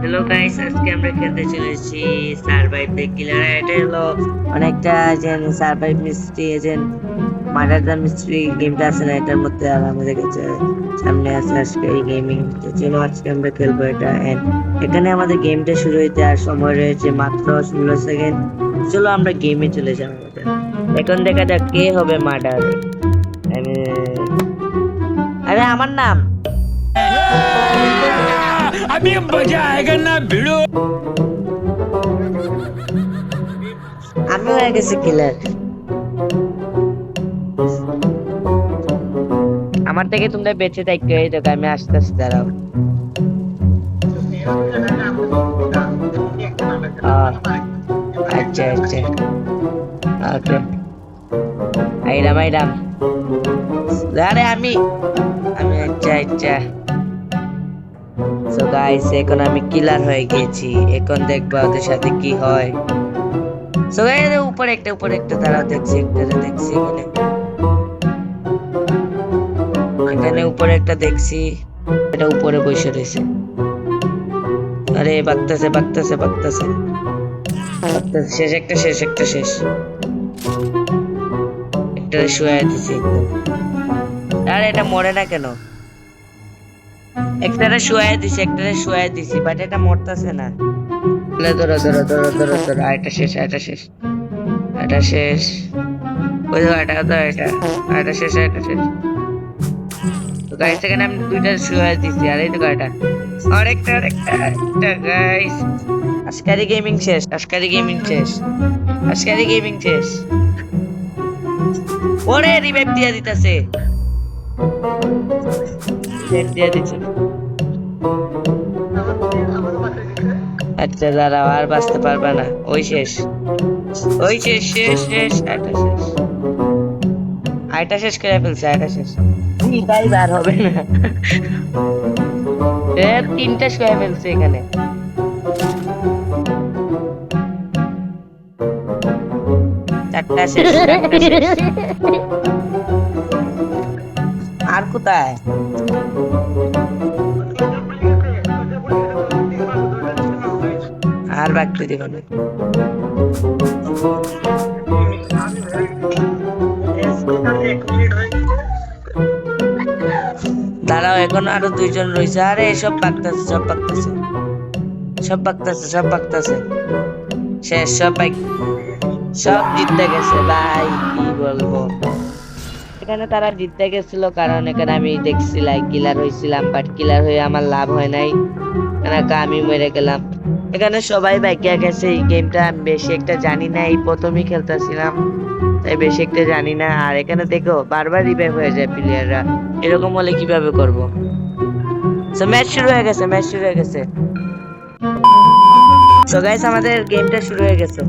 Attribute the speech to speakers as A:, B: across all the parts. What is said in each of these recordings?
A: Hello guys, আজকে আমরা খেলতে চলেছি সারভাইভ দ্য কিলার। এটা হলো অনেকটা survive mystery murder the mystery গেমটা আছে না, এটার মধ্যে আর আমাদের কাছে সামনে আছে আজকে এই গেমিং। তো চলো আজকে আমরা খেলবো এটা। And এখানে আমাদের গেমটা শুরু হইতে আর সময় রয়েছে মাত্র 16 সেকেন্ড। চলো আমরা গেমে চলে যাবো। এখন দেখা যাক কে হবে মার্ডার। আরে আমার নাম
B: अभी मजा आएगा ना भिड़ो।
A: আমি হয়ে গেছি কিলার। আমার থেকে তোমরা বেঁচে থাকবে, এই দেখো আমি আস্তে আস্তে দাঁড়াও। আচ্ছা আচ্ছা, ওকে আইরাম আইরাম। আরে আমি আমি আচ্ছা আচ্ছা। সো গাইস, এখন আমি কিলার হয়ে গেছি। এখন দেখবো ওদের সাথে কি হয়। সো গাইস, উপরে একটা দাঁড়াও, দেখছি এখানে উপরে একটা দেখছি, এটা উপরে বসে রয়েছে। আরে বাগতাছে শেষ একটা শুয়ে দিছি। আরে এটা মরে না কেন? একটারে শুয়ে দিছি বাট এটা মরতেছে না। ধরো এটা শেষ ওই তো এটা শেষ। তো গাইস, এখানে আমি দুইটা শুয়ে দিছি, আর এই তো আরেকটা গাইস। আজকারি গেমিং শেষ। ওরে রিভাইভ দিয়া দিতেছে। আচ্ছা দাঁড়াও, আর বাঁচতে পারবা না। ওই শেষ। আইটা শেষ করে ফেলছে। তাই বার হবে না। তিনটা শুয়ে ফেলছে এখানে। চারটা শেষ। আর কোথায়? আর বাগতে দিব না। দাঁড়াও, এখন আরো দুইজন রয়েছে। আরে সব বাগতাছে শেষ। সব জিততে গেছে ভাই, কি বলবো। এখানে তারা জিততে গেছিল কারণ এখানে আমি দেখছি কিলার হয়েছিলাম, বাট কিলার হয়ে আমার লাভ হয় নাই, আমি মরে গেলাম। এখানে সবাই বাইকে গেছে। এই গেমটা আমি বেশি একটা জানি না, এই প্রথমই খেলতেছিলাম, তাই বেশি একটা জানি না। আর এখানে দেখো বারবার রিভাইভ হয়ে যায় প্লেয়াররা, এরকম হলে কিভাবে করবো? ম্যাচ শুরু হয়ে গেছে। তো গাইস, আমাদের গেমটা শুরু হয়ে গেছে।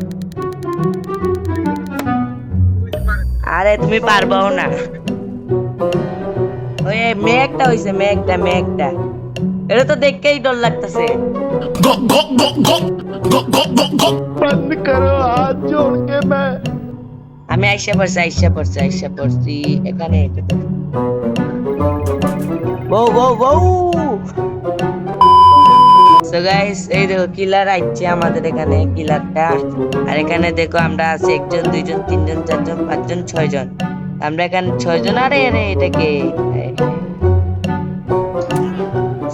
A: আরে তুমি পারবাও না। ওই মেঘটা হইছে, মেঘটা এটা তো দেখতেই ডর লাগতেছে।
C: बंद करो हाथ जोड़ के मैं
A: আমি আইসা পড়ছি এখানে। সো গাইস, এই দেখো কিলার আইছে আমাদের এখানে, কিলারটা। আর এখানে দেখো আমরা আছি 1 জন 2 জন 3 জন 4 জন 5 জন 6 জন। আমরা এখানে 6 জন। আরে এটাকে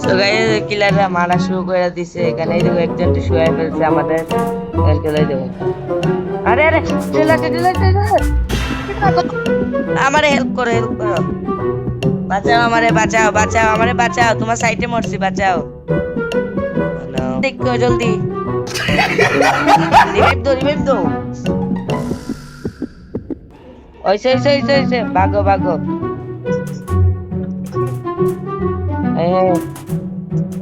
A: সো গাইস, কিলাররা মারা শুরু করে দিছে। এখানে এই দেখো একজন শুয়ে ফেলছে আমাদের। দেবো। আরে আমারে হেল্প করো। বাঁচাও, তোমার সাইডে মরছি, বাঁচাও। দেখো জলদি রিভাইভ দাও। ওইসে ভাগো।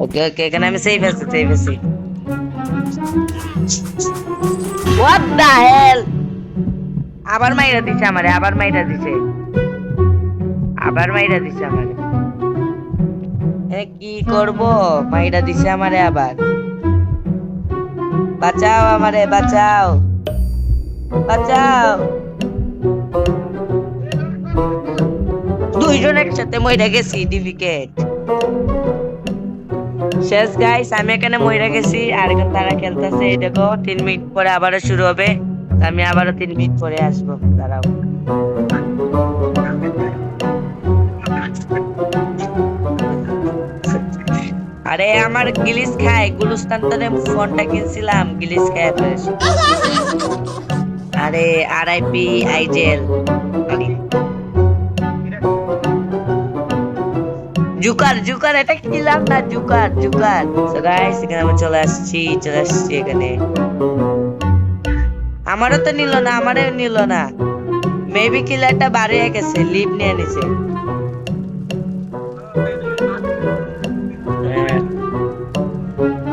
A: ওকে এখানে আমি সেভ আছি। What the hell? আবার মাইরা দিছে আমারে। কি করব? মাইরা দিছে আমারে আবার। বাঁচাও আমারে, বাঁচাও। দুইজন একসাথে মইরা গেছি। ডিফিকেট শেষ গাইস, আমি এখানে মইরা গেছি আর এখন তারা খেলতেছে। এই দেখো 3 মিনিট পরে আবারও শুরু হবে। আমি আবারও 3 মিনিট পরে আসবো, দাঁড়াও। আরে আমার গিলিস খায়, গুলুস্তান তোরে ফোনটা কিনছিলাম, গিলিস খায় ফেলেছি। আরে আরআইপি আইজেল। জুকার জুকার, এটা কিলাম না, জুকার জুকার। সো গাইস, এখানে আমি চলে আসছি এখানে। আমারও তো নিল না, আমারও নিল না। মেবি কিলারটা বাড়ি হয়ে গেছে, লিভ নিয়ে নিছে।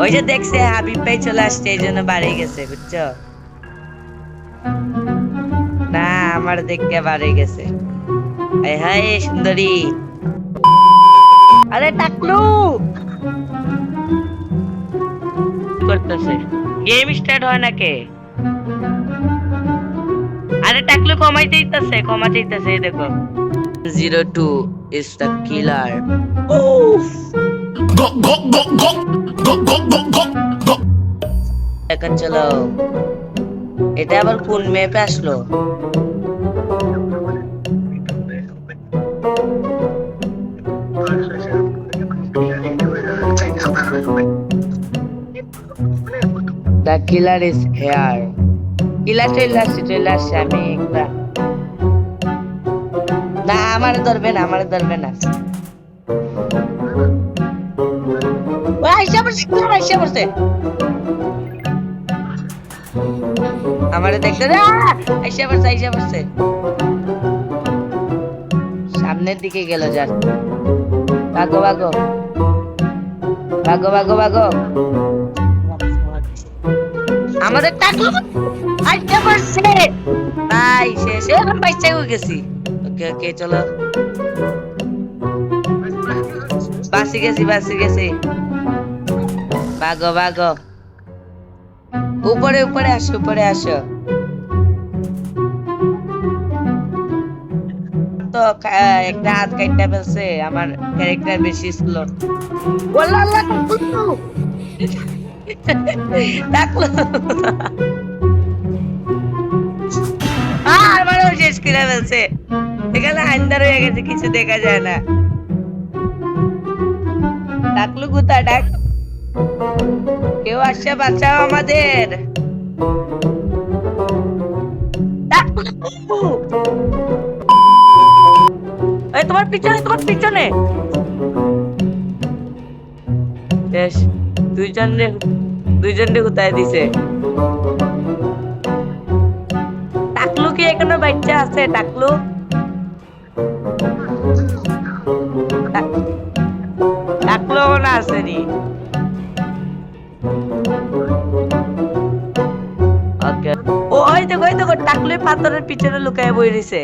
A: ওই যে দেখছে হাবিব ভাই চলে আসছে, এই জন্য বাড়ি গেছে, বুঝছো? না, আমার দেখতে বাড়ি গেছে। হাই সুন্দরী। আরে টাকলু করতেছে, গেম স্টার্ট হয় না কে? আরে টাকলু কমাইতে দিতেছে, এই দেখো 02 is the killer. এখন চলো, এটা আবার কোন ম্যাপে আসলো? The killer is here. কিলার চলে আসছে, আমি একটা না, আমার ধরবে না। ও আইসা পড়ছে। আমারে দেখতে দে, আইসা পড়ছে। সামনের দিকে গেল, যার ভাগো। আমাদের টাকলু আইসা পড়ছে। তাই শেষ, এখন বাইচা গেছি। ওকে চলো, বাসি গেছি। ভাগো। উপরে আসো। তো একটা হাত কাটটা ফেলছে, আমার ক্যারেক্টার বেশি স্লো। টাকলু আমারও শেষ করে ফেলছে। এখানে আন্ধার হয়ে গেছে, কিছু দেখা যায় না। টাকলু কোথায়? কেউ আসছে, বাঁচাও আমাদের। তোমার পিছনে শেষ। দুইজন কোথায় দিছে? টাকলু কি এখনো বাচ্চা আছে? টাকলু না আসেনি। ওই দেখো টাকলু পাথরের পিছনে লুকায় বই রইছে।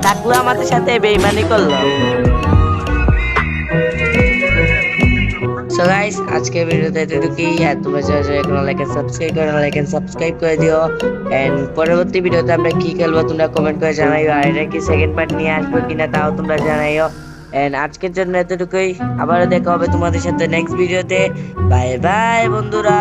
A: টাকলু আমাদের সাথে বেইমানি করলো। সো গাইস, আজকে ভিডিওতে এতটুকুই। আর তোমরা যারা এখনো সাবস্ক্রাইব করে দিও। এন্ড পরবর্তী ভিডিওতে আমরা কি খেলবো তোমরা কমেন্ট করে জানাইও। আর এটা কি সেকেন্ড পার্ট নিয়ে আসবো কিনা তাও তোমরা জানাইও। এন্ড আজকের জন্য এতটুকুই। আবারও দেখা হবে তোমাদের সাথে নেক্সট ভিডিওতে। বাই বাই বন্ধুরা।